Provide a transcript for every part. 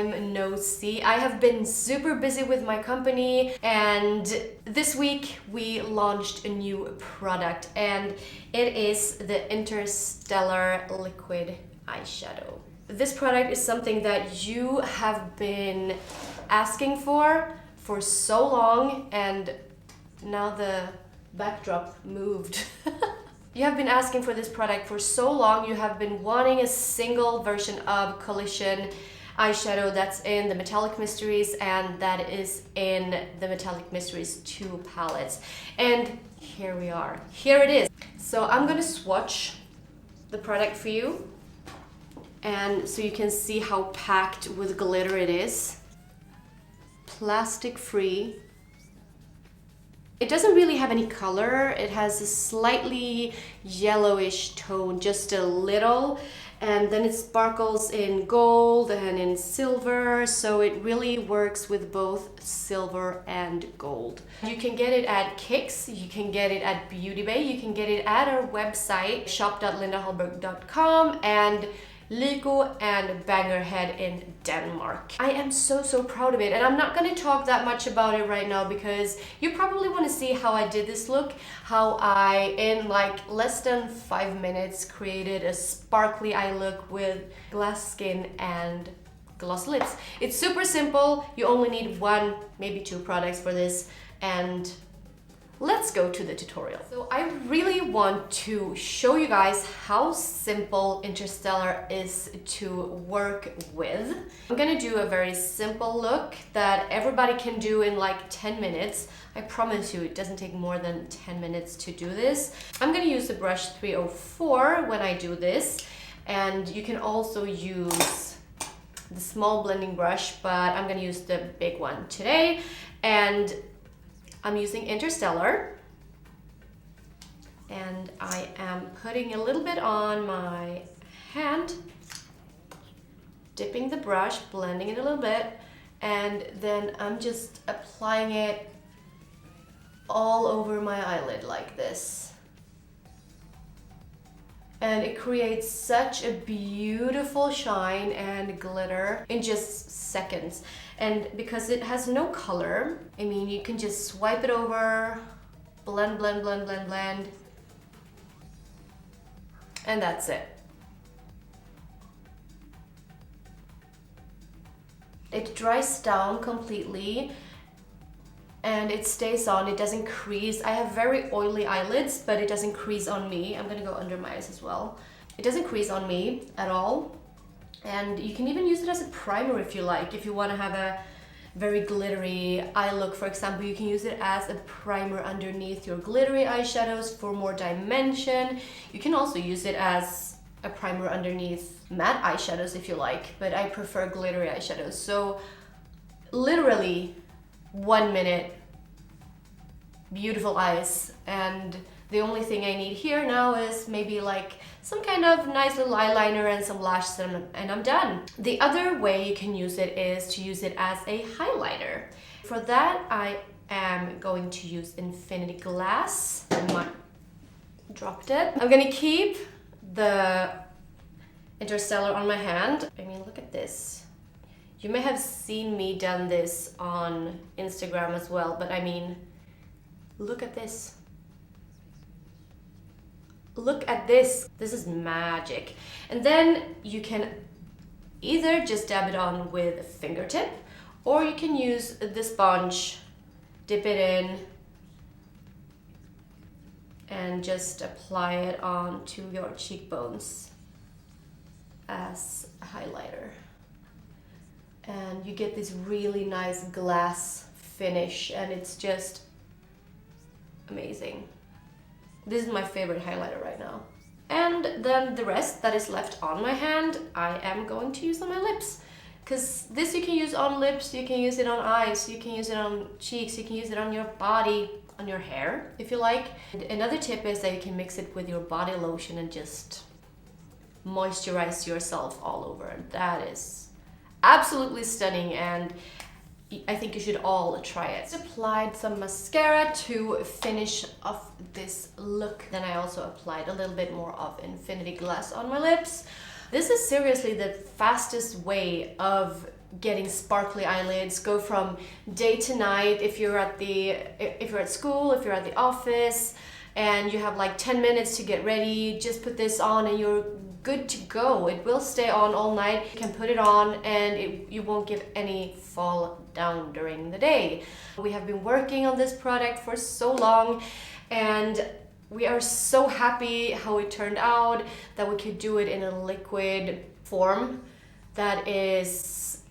time no see. I have been super busy with my company, and this week we launched a new product, and it is the Interstellar liquid eyeshadow. This product is something that you have been asking for so long, and now the backdrop moved. You have been asking for this product for so long. You have been wanting a single version of Collision eyeshadow that's in the Metallic Mysteries and that is in the Metallic Mysteries 2 palettes. And here we are. Here it is. So I'm gonna swatch the product for you, and so you can see how packed with glitter it is. Plastic free. It doesn't really have any color. It has a slightly yellowish tone, just a little, and then it sparkles in gold and in silver, so it really works with both silver and gold. You can get it at Kicks, you can get it at Beauty Bay, you can get it at our website shop.lindahallberg.com and Lyko and Bangerhead in Denmark. I am so proud of it, and I'm not going to talk that much about it right now because you probably want to see how I did this look, how I in like less than 5 minutes created a sparkly eye look with glass skin and glossy lips. It's super simple. You only need 1, maybe 2 products for this, and let's go to the tutorial. So I really want to show you guys how simple Interstellar is to work with. I'm gonna do a very simple look that everybody can do in like 10 minutes. I promise you it doesn't take more than 10 minutes to do this. I'm gonna use the brush 304 when I do this, and you can also use the small blending brush, but I'm gonna use the big one today. And I'm using Interstellar, and I am putting a little bit on my hand, dipping the brush, blending it a little bit, and then I'm just applying it all over my eyelid like this. And it creates such a beautiful shine and glitter in just seconds. And because it has no color, I mean, you can just swipe it over, blend, blend, blend, blend, blend, and that's it. It dries down completely and it stays on. It doesn't crease. I have very oily eyelids, but it doesn't crease on me. I'm gonna go under my eyes as well. It doesn't crease on me at all. And you can even use it as a primer if you like. If you want to have a very glittery eye look, for example, you can use it as a primer underneath your glittery eyeshadows for more dimension. You can also use it as a primer underneath matte eyeshadows if you like, but I prefer glittery eyeshadows. So literally 1 minute, beautiful eyes, and the only thing I need here now is maybe like some kind of nice little eyeliner and some lashes, and I'm done. The other way you can use it is to use it as a highlighter. For that, I am going to use Infinity Glass. Dropped it. I'm gonna keep the Interstellar on my hand. I mean, look at this. You may have seen me done this on Instagram as well, but I mean, look at this. Look at this. This is magic. And then you can either just dab it on with a fingertip, or you can use the sponge, dip it in, and just apply it onto your cheekbones as a highlighter. And you get this really nice glass finish, and it's just amazing. This is my favorite highlighter right now. And then the rest that is left on my hand, I am going to use on my lips. Because this you can use on lips, you can use it on eyes, you can use it on cheeks, you can use it on your body, on your hair if you like. And another tip is that you can mix it with your body lotion and just moisturize yourself all over. And that is absolutely stunning, and I think you should all try it. Applied some mascara to finish off this look. Then I also applied a little bit more of Infinity Glass on my lips. This is seriously the fastest way of getting sparkly eyelids. Go from day to night if you're at school, if you're at the office, and you have like 10 minutes to get ready. Just put this on and you're good to go. It will stay on all night. You can put it on and you won't get any fall down during the day. We have been working on this product for so long, and we are so happy how it turned out, that we could do it in a liquid form that is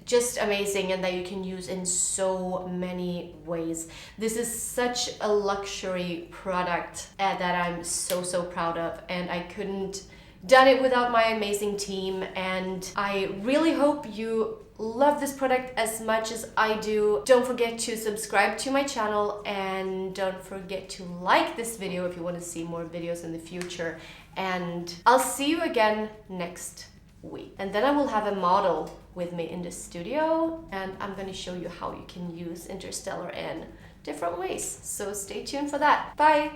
just amazing and that you can use in so many ways. This is such a luxury product that I'm so proud of, and I couldn't done it without my amazing team. And I really hope you love this product as much as I do. Don't forget to subscribe to my channel, and don't forget to like this video if you want to see more videos in the future. And I'll see you again next week. And then I will have a model with me in the studio, and I'm going to show you how you can use Interstellar in different ways. So stay tuned for that. Bye!